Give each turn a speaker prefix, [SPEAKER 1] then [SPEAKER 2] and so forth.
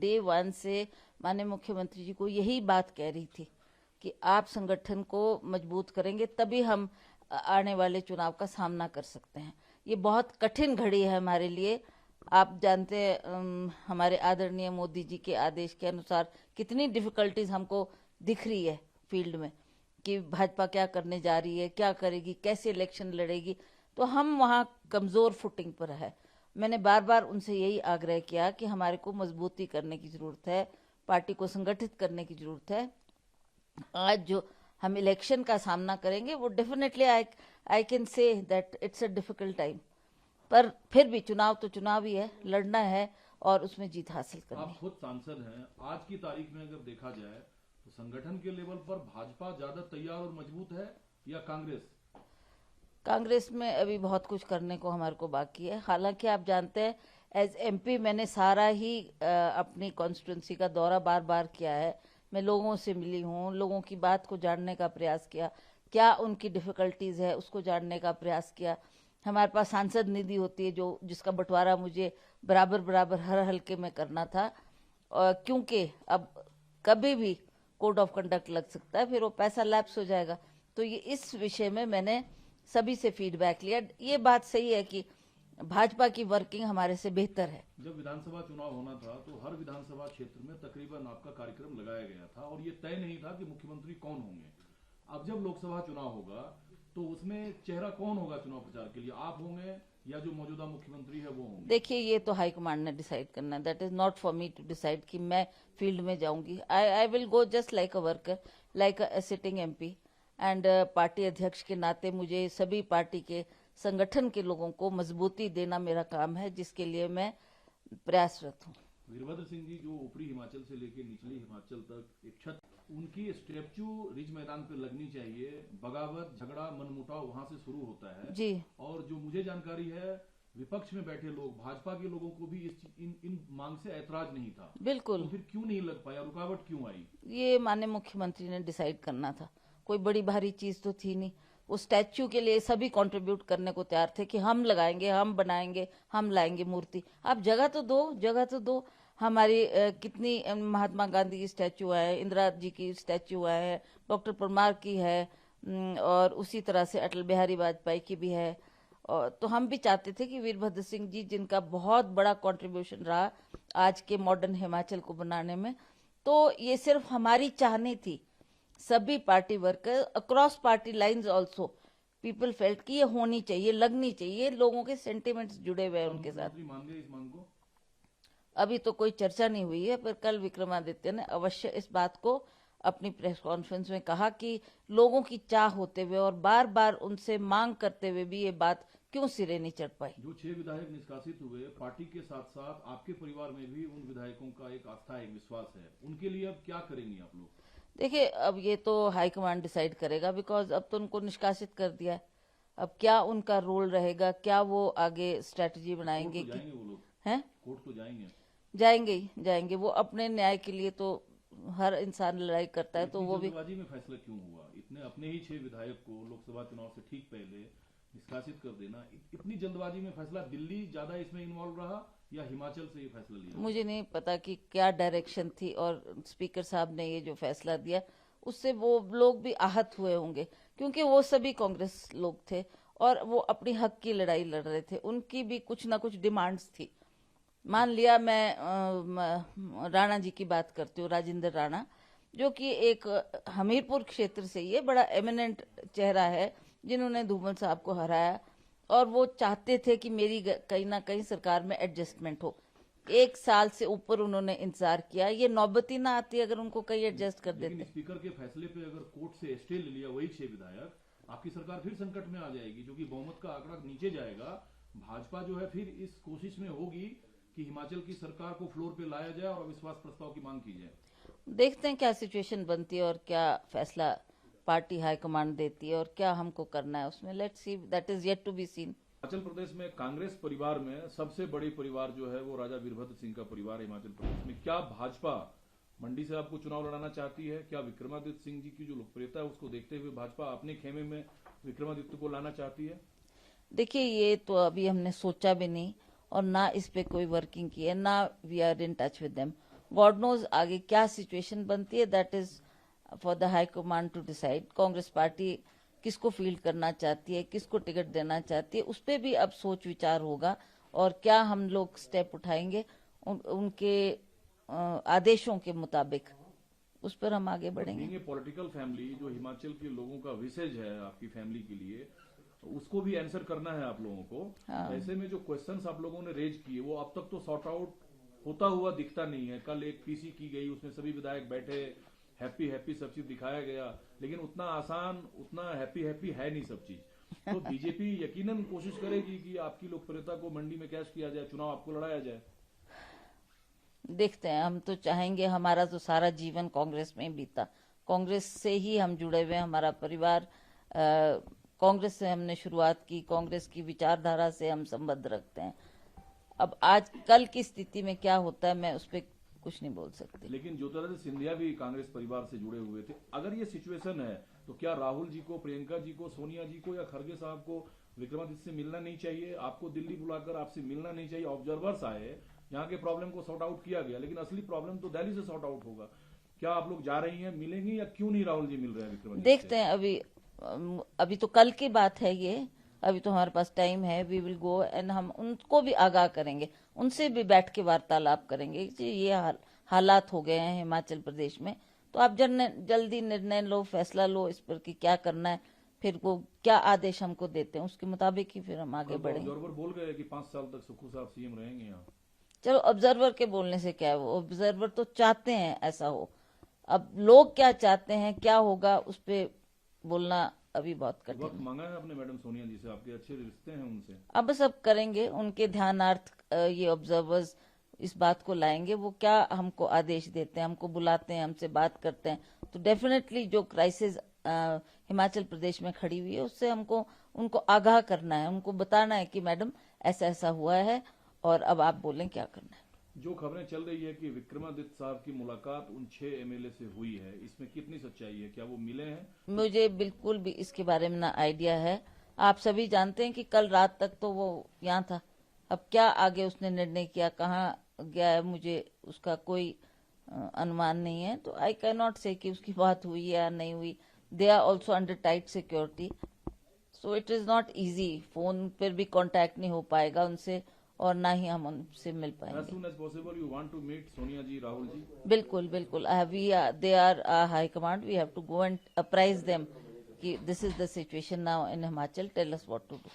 [SPEAKER 1] Day one से माननीय मुख्यमंत्री जी को यही बात कह रही थी कि आप संगठन को मजबूत करेंगे तभी हम आने वाले चुनाव का सामना कर सकते हैं। ये बहुत कठिन घड़ी है हमारे लिए। आप जानते हैं हमारे आदरणीय मोदी जी के आदेश के अनुसार कितनी डिफिकल्टीज हमको दिख रही है फील्ड में कि भाजपा क्या करने जा रही है, क्या करेगी, कैसे इलेक्शन लड़ेगी। तो हम वहाँ कमजोर फुटिंग पर है। मैंने बार बार उनसे यही आग्रह किया कि हमारे को मजबूती करने की जरूरत है, पार्टी को संगठित करने की जरूरत है। आज जो हम इलेक्शन का सामना करेंगे वो definitely I can say that it's a difficult time, पर फिर भी चुनाव तो चुनाव ही है, लड़ना है और उसमें जीत हासिल करनी है।
[SPEAKER 2] आप खुद सांसद हैं, आज की तारीख में अगर देखा जाए तो संगठन के लेवल पर भाजपा ज्यादा तैयार और मजबूत है या कांग्रेस?
[SPEAKER 1] कांग्रेस में अभी बहुत कुछ करने को हमारे को बाकी है। हालांकि आप जानते हैं एज एमपी मैंने सारा ही अपनी कॉन्स्टिट्यूंसी का दौरा बार बार किया है। मैं लोगों से मिली हूँ, लोगों की बात को जानने का प्रयास किया, क्या उनकी डिफिकल्टीज है उसको जानने का प्रयास किया। हमारे पास सांसद निधि होती है जो जिसका बंटवारा मुझे बराबर बराबर हर हल्के में करना था, क्योंकि अब कभी भी कोड ऑफ कंडक्ट लग सकता है, फिर वो पैसा लैप्स हो जाएगा। तो ये इस विषय में मैंने सभी से फीडबैक लिया। ये बात सही है कि भाजपा की वर्किंग हमारे से बेहतर है।
[SPEAKER 2] जब विधानसभा चुनाव होना था तो हर विधानसभा क्षेत्र में तकरीबन आपका कार्यक्रम लगाया गया था और ये तय नहीं था कि मुख्यमंत्री कौन होंगे। अब जब लोकसभा चुनाव होगा तो उसमें चेहरा कौन होगा चुनाव प्रचार के लिए, आप होंगे या जो मौजूदा मुख्यमंत्री है वो होंगे?
[SPEAKER 1] देखिए ये तो हाईकमांड ने डिसाइड करना है, that is not for me to decide कि मैं फील्ड में जाऊंगी। I will go just like a worker, like a sitting MP and party अध्यक्ष के नाते मुझे सभी पार्टी के संगठन के लोगों को मजबूती देना मेरा काम है, जिसके लिए मैं प्रयासरत हूँ।
[SPEAKER 2] वीरभद्र सिंह जी जो ऊपरी हिमाचल से लेकर निचली हिमाचल तक एक छत, उनकी स्टैच्यू रिज मैदान पे लगनी चाहिए। बगावत, झगड़ा, मनमुटाव वहां से शुरू होता है
[SPEAKER 1] जी।
[SPEAKER 2] और जो मुझे जानकारी है विपक्ष में बैठे लोग, भाजपा के लोगों को भी इन मांग से ऐतराज नहीं था।
[SPEAKER 1] बिल्कुल।
[SPEAKER 2] तो फिर क्यों नहीं लग पाया, रुकावट क्यों आई?
[SPEAKER 1] ये माननीय मुख्यमंत्री ने डिसाइड करना था, कोई बड़ी भारी चीज तो थी नहीं। वो स्टैच्यू के लिए सभी कंट्रीब्यूट करने को तैयार थे कि हम लगाएंगे, हम बनाएंगे, हम लाएंगे मूर्ति। आप जगह तो दो, जगह तो दो। हमारी कितनी महात्मा गांधी की स्टैच्यू है, इंदिरा जी की स्टैच्यू है, डॉक्टर परमार की है, और उसी तरह से अटल बिहारी वाजपेयी की भी है। और तो हम भी चाहते थे कि वीरभद्र सिंह जी जिनका बहुत बड़ा कंट्रीब्यूशन रहा आज के मॉडर्न हिमाचल को बनाने में, तो ये सिर्फ हमारी चाहनी थी। सभी party worker across party lines also people felt कि ये होनी चाहिए, लगनी चाहिए। लोगों के सेंटिमेंट्स जुड़े हुए हैं उनके साथ।
[SPEAKER 2] मान गए इस मांग को?
[SPEAKER 1] अभी तो कोई चर्चा नहीं हुई है, पर कल विक्रमादित्य ने अवश्य इस बात को अपनी प्रेस कॉन्फ्रेंस में कहा कि लोगों की चाह होते हुए और बार बार उनसे मांग करते हुए भी ये बात क्यों सिरे नहीं चढ़ पाई।
[SPEAKER 2] जो 6 विधायक निष्कासित हुए, पार्टी के साथ साथ आपके परिवार में भी उन विधायकों का एक आस्था, एक विश्वास है, उनके लिए अब क्या करेंगी आप लोग?
[SPEAKER 1] देखिए अब ये तो हाईकमांड डिसाइड करेगा, बिकॉज अब तो उनको निष्कासित कर दिया है। अब क्या उनका रोल रहेगा, क्या वो आगे स्ट्रेटजी बनाएंगे
[SPEAKER 2] कोर्ट तो जाएंगे वो लोग?
[SPEAKER 1] हैं?
[SPEAKER 2] कोर्ट तो जाएंगे?
[SPEAKER 1] जाएंगे ही जाएंगे। वो अपने न्याय के लिए तो हर इंसान लड़ाई करता है, तो वो भी।
[SPEAKER 2] जल्दबाजी में फैसला क्यों हुआ? इतने अपने ही 6 विधायक को लोकसभा चुनाव से ठीक पहले निष्कासित कर देना, इतनी जल्दबाजी में फैसला? दिल्ली ज्यादा इसमें इन्वॉल्व रहा या हिमाचल से ये फैसला लिया?
[SPEAKER 1] मुझे नहीं पता कि क्या डायरेक्शन थी, और स्पीकर साहब ने ये जो फैसला दिया उससे वो लोग भी आहत हुए होंगे, क्योंकि वो सभी कांग्रेस लोग थे और वो अपनी हक की लड़ाई लड़ रहे थे। उनकी भी कुछ ना कुछ डिमांड्स थी। मान लिया मैं राणा जी की बात करती हूँ, राजेंद्र राणा, जो कि एक हमीरपुर क्षेत्र से ये बड़ा एमिनेंट चेहरा है जिन्होंने धूमल साहब को हराया, और वो चाहते थे कि मेरी कहीं ना कहीं सरकार में एडजस्टमेंट हो। 1 साल से ऊपर उन्होंने इंतजार किया, ये नौबती ना आती अगर उनको कहीं एडजस्ट कर देते।
[SPEAKER 2] स्पीकर के फैसले पे अगर कोर्ट से स्टे ले लिया वही 6 विधायक, आपकी सरकार फिर संकट में आ जाएगी, क्योंकि बहुमत का आंकड़ा नीचे जाएगा। भाजपा जो है फिर इस कोशिश में होगी कि हिमाचल की सरकार को फ्लोर पे लाया जाए और अविश्वास प्रस्ताव की मांग की जाए।
[SPEAKER 1] देखते हैं क्या सिचुएशन बनती है और क्या फैसला पार्टी हाईकमांड देती है और क्या हमको करना है उसमें। Let's see, that is yet to be seen.
[SPEAKER 2] Himachal Pradesh में कांग्रेस परिवार में सबसे बड़ी परिवार जो है वो राजा वीरभद्र सिंह का परिवार है हिमाचल प्रदेश में। क्या भाजपा मंडी से आपको चुनाव लड़ाना चाहती है? क्या विक्रमादित्य सिंह जी की जो लोकप्रियता है उसको देखते हुए भाजपा अपने खेमे में विक्रमादित्य को लाना चाहती है?
[SPEAKER 1] देखिए ये तो अभी हमने सोचा भी नहीं और ना इस पे कोई वर्किंग की है, ना we are in touch with them. God knows आगे क्या सिचुएशन बनती है, that is for the high command to decide. Congress party किसको फील्ड करना चाहती है, किसको टिकट देना चाहती है, उस पर भी अब सोच विचार होगा और क्या हम लोग स्टेप उठाएंगे उनके आदेशों के मुताबिक, उस पर हम आगे बढ़ेंगे।
[SPEAKER 2] पॉलिटिकल फैमिली जो हिमाचल के लोगों का विसेज है आपकी फैमिली के लिए, उसको भी आंसर करना है आप लोगों को।
[SPEAKER 1] हाँ।
[SPEAKER 2] ऐसे में जो क्वेश्चंस आप लोगों ने रेज किए वो अब तक तो सॉर्ट आउट होता हुआ दिखता नहीं है। कल एक पीसी की गई, उसमें सभी विधायक बैठे, हैप्पी हैप्पी सब चीज दिखाया गया, लेकिन उतना आसान, उतना हैप्पी हैप्पी है नहीं सब चीज। तो बीजेपी यकीनन कोशिश करेगी कि आपकी लोकप्रियता को मंडी में कैश किया जाए, चुनाव आपको लड़ाया जाए।
[SPEAKER 1] देखते हैं, हम तो चाहेंगे, हमारा तो सारा जीवन कांग्रेस में बीता, कांग्रेस से ही हम जुड़े हुए हैं, हमारा परिवार कांग्रेस से हमने शुरुआत की, कांग्रेस की विचारधारा से हम संबंध रखते हैं। अब आज कल की स्थिति में क्या होता है मैं उस पर कुछ नहीं बोल सकती।
[SPEAKER 2] लेकिन ज्योतिरादित्य सिंधिया भी कांग्रेस परिवार से जुड़े हुए थे। अगर ये सिचुएशन है तो क्या राहुल जी को, प्रियंका जी को, सोनिया जी को या खड़गे साहब को विक्रमादित्य से मिलना नहीं चाहिए? आपको दिल्ली बुलाकर आपसे मिलना नहीं चाहिए? ऑब्जर्वर्स आए, यहाँ के प्रॉब्लम को सॉर्ट आउट किया गया, लेकिन असली प्रॉब्लम तो दिल्ली से सॉर्ट आउट होगा। क्या आप लोग जा रही हैं, मिलेंगी, या क्यों नहीं राहुल जी मिल रहे हैं विक्रमादित्य?
[SPEAKER 1] देखते हैं, अभी तो कल की बात है ये, अभी तो हमारे पास टाइम है। वी विल गो एंड हम उनको भी आगाह करेंगे, उनसे भी बैठ के वार्तालाप करेंगे कि ये हालात हो गए हैं हिमाचल प्रदेश में, तो आप जल्दी निर्णय लो, फैसला लो इस पर कि क्या करना है, फिर वो क्या आदेश हमको देते हैं उसके मुताबिक ही फिर हम आगे बढ़ेंगे।
[SPEAKER 2] ऑब्जर्वर बोल गए कि 5 साल तक सुक्खू साहब सीएम रहेंगे यहाँ।
[SPEAKER 1] चलो, ऑब्जर्वर के बोलने से क्या है, वो ऑब्जर्वर तो चाहते हैं ऐसा हो, अब लोग क्या चाहते हैं, क्या होगा, उस पर बोलना अभी बहुत कठिन
[SPEAKER 2] वक्त
[SPEAKER 1] है।
[SPEAKER 2] मांगा है आपने मैडम सोनिया जी से, आपके अच्छे रिश्ते हैं उनसे।
[SPEAKER 1] अब सब करेंगे, उनके ध्यानार्थ ये ऑब्जर्वर्स इस बात को लाएंगे, वो क्या हमको आदेश देते हैं, हमको बुलाते हैं, हमसे बात करते हैं, तो डेफिनेटली जो क्राइसिस हिमाचल प्रदेश में खड़ी हुई है उससे हमको उनको आगाह करना है, उनको बताना है कि मैडम ऐसा ऐसा हुआ है और अब आप बोलें क्या करना है।
[SPEAKER 2] जो खबरें चल रही है कि विक्रमादित्य साहब की मुलाकात उन 6 एमएलए से हुई है, इसमें कितनी सच्चाई है? क्या वो मिले हैं?
[SPEAKER 1] मुझे बिल्कुल भी इसके बारे में ना आइडिया है। आप सभी जानते हैं कि कल रात तक तो वो यहाँ था, अब क्या आगे उसने निर्णय किया, कहाँ गया है, मुझे उसका कोई अनुमान नहीं है, तो आई कैन नॉट से कि उसकी बात हुई या नहीं हुई। They are also under tight security, so it is not easy, phone पर भी कांटेक्ट नहीं हो पाएगा उनसे और ना ही हम उनसे मिल
[SPEAKER 2] As
[SPEAKER 1] पाएंगे।
[SPEAKER 2] soon as possible you want to meet Sonia जी, राहुल जी?
[SPEAKER 1] बिल्कुल बिल्कुल, they are high command, we have to go and apprise them कि this is the situation now in Himachal, tell us what to do.